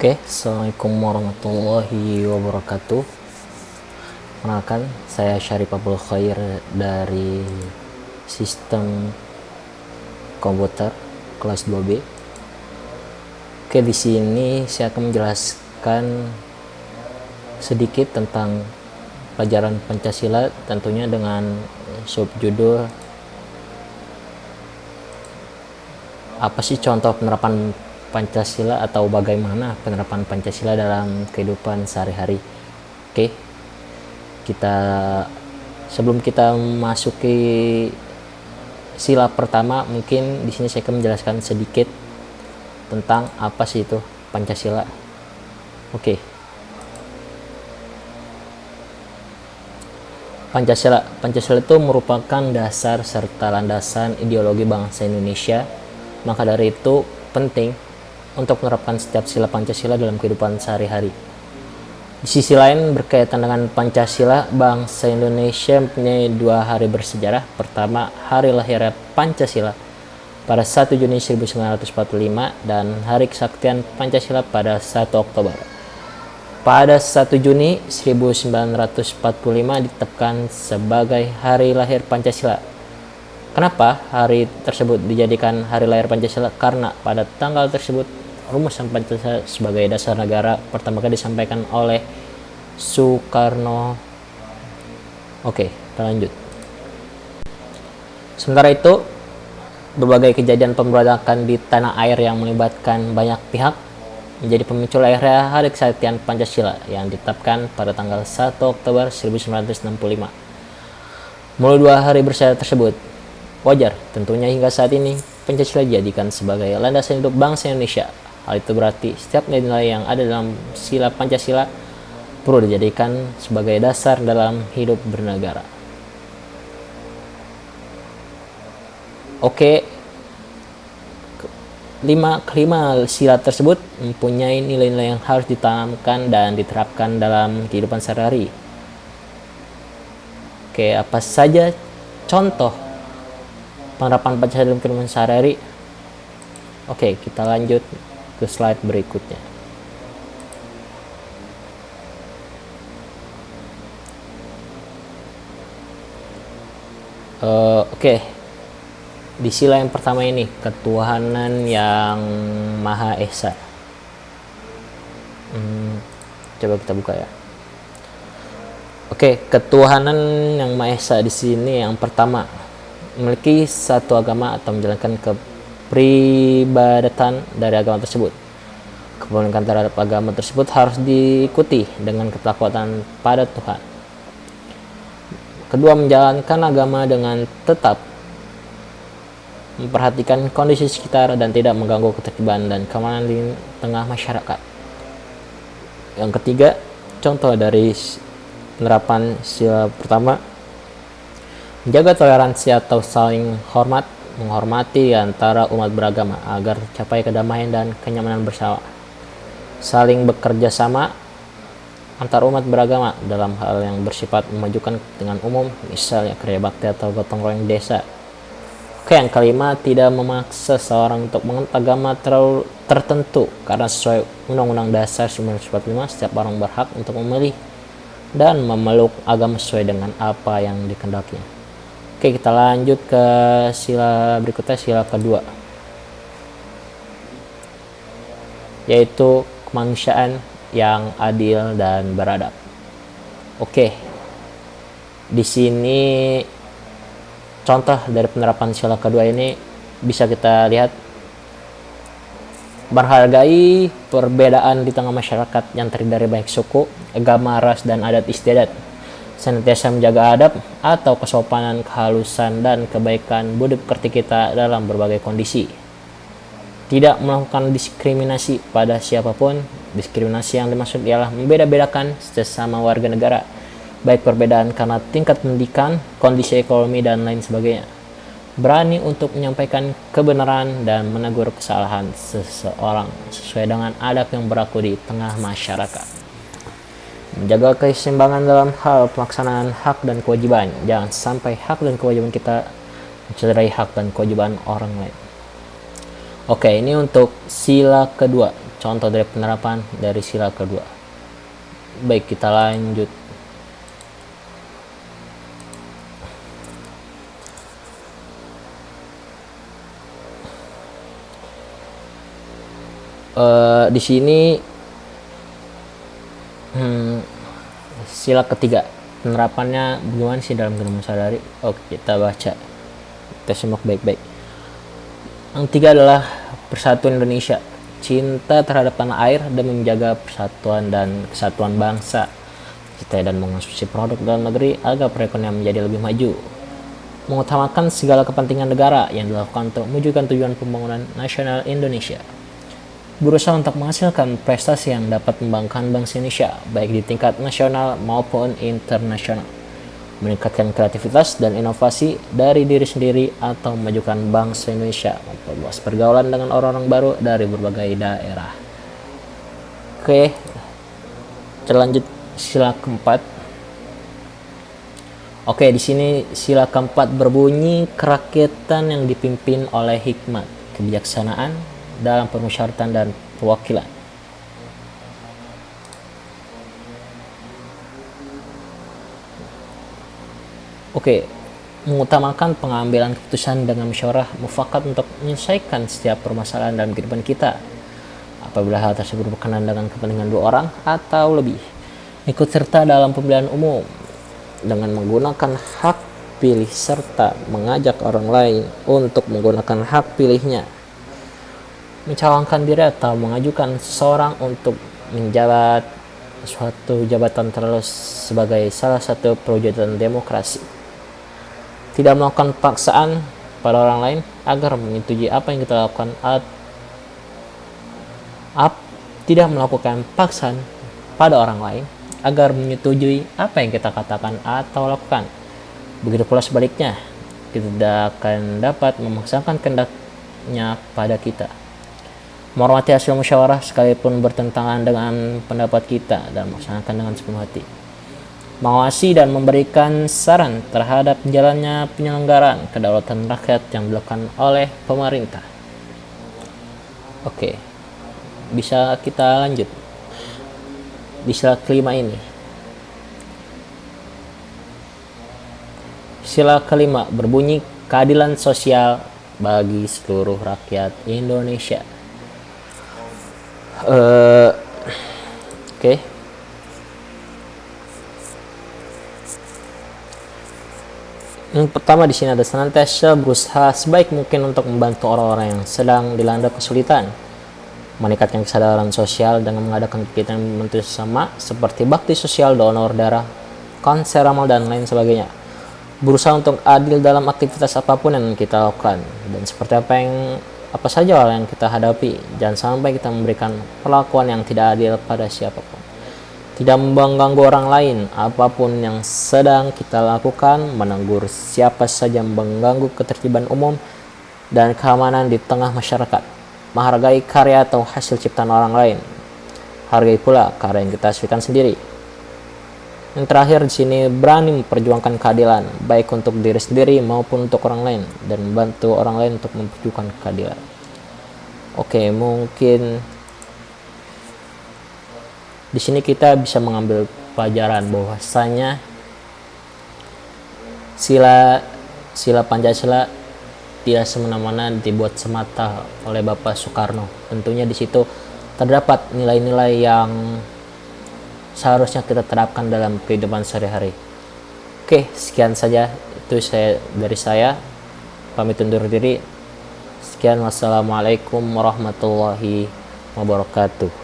Oke, Assalamualaikum warahmatullahi wabarakatuh. Perkenalkan, saya Syarif Abdul Khair dari Sistem Komputer kelas 2B. Oke, di sini saya akan menjelaskan sedikit tentang pelajaran Pancasila, tentunya dengan subjudul apa sih contoh penerapan Pancasila atau bagaimana penerapan Pancasila dalam kehidupan sehari-hari. Oke, sebelum kita masuki sila pertama, mungkin di sini saya akan menjelaskan sedikit tentang apa sih itu Pancasila. Oke. Pancasila itu merupakan dasar serta landasan ideologi bangsa Indonesia. Maka dari itu penting untuk menerapkan setiap sila Pancasila dalam kehidupan sehari-hari. Di sisi lain, berkaitan dengan Pancasila, bangsa Indonesia mempunyai dua hari bersejarah. Pertama, hari lahir Pancasila pada 1 Juni 1945 dan hari kesaktian Pancasila pada 1 Oktober. Pada 1 Juni 1945 ditetapkan sebagai hari lahir Pancasila. Kenapa hari tersebut dijadikan hari lahir Pancasila? Karena pada tanggal tersebut rumusan Pancasila sebagai dasar negara pertama kali disampaikan oleh Soekarno. Oke, kita lanjut. Sementara itu, berbagai kejadian pemberontakan di tanah air yang melibatkan banyak pihak menjadi pemicu lahirnya hari kesaktian Pancasila yang ditetapkan pada tanggal 1 Oktober 1965. Melalui dua hari bersejarah tersebut, wajar tentunya hingga saat ini Pancasila dijadikan sebagai landasan hidup bangsa Indonesia. Hal itu berarti setiap nilai yang ada dalam sila Pancasila perlu dijadikan sebagai dasar dalam hidup bernegara. Oke, kelima sila tersebut mempunyai nilai-nilai yang harus ditanamkan dan diterapkan dalam kehidupan sehari-hari. Oke, apa saja contoh penerapan Pancasila dalam kehidupan sehari-hari? Oke, kita lanjut ke slide berikutnya. Oke, di sila yang pertama ini, ketuhanan yang Maha Esa. Coba kita buka ya. Oke, ketuhanan yang Maha Esa di sini yang pertama, memiliki satu agama atau menjalankan kepribadatan dari agama tersebut. Keperluan terhadap agama tersebut harus diikuti dengan ketakwaan pada Tuhan. Kedua, menjalankan agama dengan tetap memperhatikan kondisi sekitar dan tidak mengganggu ketertiban dan keamanan di tengah masyarakat. Yang ketiga, contoh dari penerapan sila pertama, menjaga toleransi atau saling hormat, menghormati antara umat beragama agar tercapai kedamaian dan kenyamanan bersama. Saling bekerja sama antar umat beragama dalam hal yang bersifat memajukan kepentingan umum, misalnya kerja bakti atau gotong royong desa. Oke, yang kelima, tidak memaksa seorang untuk menganut agama tertentu karena sesuai Undang-Undang Dasar 1945 setiap orang berhak untuk memilih dan memeluk agama sesuai dengan apa yang dikehendakinya. Oke, kita lanjut ke sila berikutnya, sila kedua, yaitu kemanusiaan yang adil dan beradab. Oke, di sini contoh dari penerapan sila kedua ini bisa kita lihat, menghargai perbedaan di tengah masyarakat yang terdiri dari banyak suku, agama, ras, dan adat istiadat. Senantiasa menjaga adab atau kesopanan, kehalusan, dan kebaikan budi pekerti kita dalam berbagai kondisi. Tidak melakukan diskriminasi pada siapapun. Diskriminasi yang dimaksud ialah membeda-bedakan sesama warga negara, baik perbedaan karena tingkat pendidikan, kondisi ekonomi, dan lain sebagainya. Berani untuk menyampaikan kebenaran dan menegur kesalahan seseorang sesuai dengan adab yang berlaku di tengah masyarakat. Menjaga keseimbangan dalam hal pelaksanaan hak dan kewajiban. Jangan sampai hak dan kewajiban kita mencederai hak dan kewajiban orang lain. Oke, ini untuk sila kedua, contoh dari penerapan dari sila kedua. Baik, kita lanjut. Di sini sila ketiga, penerapannya bagaimana sih dalam kehidupan sehari-hari? Oke, kita baca, kita simak baik-baik. Yang tiga adalah persatuan Indonesia, cinta terhadap tanah air dan menjaga persatuan dan kesatuan bangsa kita, dan mengonsumsi produk dalam negeri agar perekonomian menjadi lebih maju, mengutamakan segala kepentingan negara yang dilakukan untuk mewujudkan tujuan pembangunan nasional Indonesia, berusaha untuk menghasilkan prestasi yang dapat membanggakan bangsa Indonesia baik di tingkat nasional maupun internasional, meningkatkan kreativitas dan inovasi dari diri sendiri atau memajukan bangsa Indonesia, memperluas pergaulan dengan orang-orang baru dari berbagai daerah. Oke, kita lanjut sila keempat. Oke, di sini sila keempat berbunyi kerakyatan yang dipimpin oleh hikmat, kebijaksanaan dalam permusyawaratan dan perwakilan. Oke, mengutamakan pengambilan keputusan dengan musyawarah mufakat untuk menyelesaikan setiap permasalahan dalam kehidupan kita. Apabila hal tersebut berkenaan dengan kepentingan dua orang atau lebih, ikut serta dalam pemilihan umum dengan menggunakan hak pilih serta mengajak orang lain untuk menggunakan hak pilihnya, mencalonkan diri atau mengajukan seseorang untuk menjabat suatu jabatan terus sebagai salah satu perwujudan demokrasi. Tidak melakukan paksaan pada orang lain agar menyetujui apa yang kita lakukan, tidak melakukan paksaan pada orang lain agar menyetujui apa yang kita katakan atau lakukan. Begitu pula sebaliknya, kita tidak akan dapat memaksakan kehendaknya pada kita. Menghormati hasil musyawarah sekalipun bertentangan dengan pendapat kita dan melaksanakan dengan sepenuh hati. Mengawasi dan memberikan saran terhadap jalannya penyelenggaraan kedaulatan rakyat yang dilakukan oleh pemerintah. Oke, bisa kita lanjut di sila kelima ini. Sila kelima berbunyi keadilan sosial bagi seluruh rakyat Indonesia. Oke. Yang pertama di sini ada senantiasa berusaha sebaik mungkin untuk membantu orang-orang yang sedang dilanda kesulitan, meningkatkan kesadaran sosial dengan mengadakan kegiatan membantu sesama seperti bakti sosial, donor darah, konser amal dan lain sebagainya. Berusaha untuk adil dalam aktivitas apapun yang kita lakukan, dan seperti apa saja hal yang kita hadapi, jangan sampai kita memberikan perlakuan yang tidak adil pada siapapun. Tidak mengganggu orang lain apapun yang sedang kita lakukan, menegur siapa saja yang mengganggu ketertiban umum dan keamanan di tengah masyarakat, menghargai karya atau hasil ciptaan orang lain, hargai pula karya yang kita hasilkan sendiri. Yang terakhir di sini, berani memperjuangkan keadilan baik untuk diri sendiri maupun untuk orang lain, dan membantu orang lain untuk memperjuangkan keadilan. Oke, mungkin di sini kita bisa mengambil pelajaran bahwasanya sila Pancasila tidak semena-mena dibuat semata oleh Bapak Soekarno. Tentunya di situ terdapat nilai-nilai yang seharusnya kita terapkan dalam kehidupan sehari-hari. Oke, sekian saja itu dari saya. Pamit undur diri. Sekian, wassalamualaikum warahmatullahi wabarakatuh.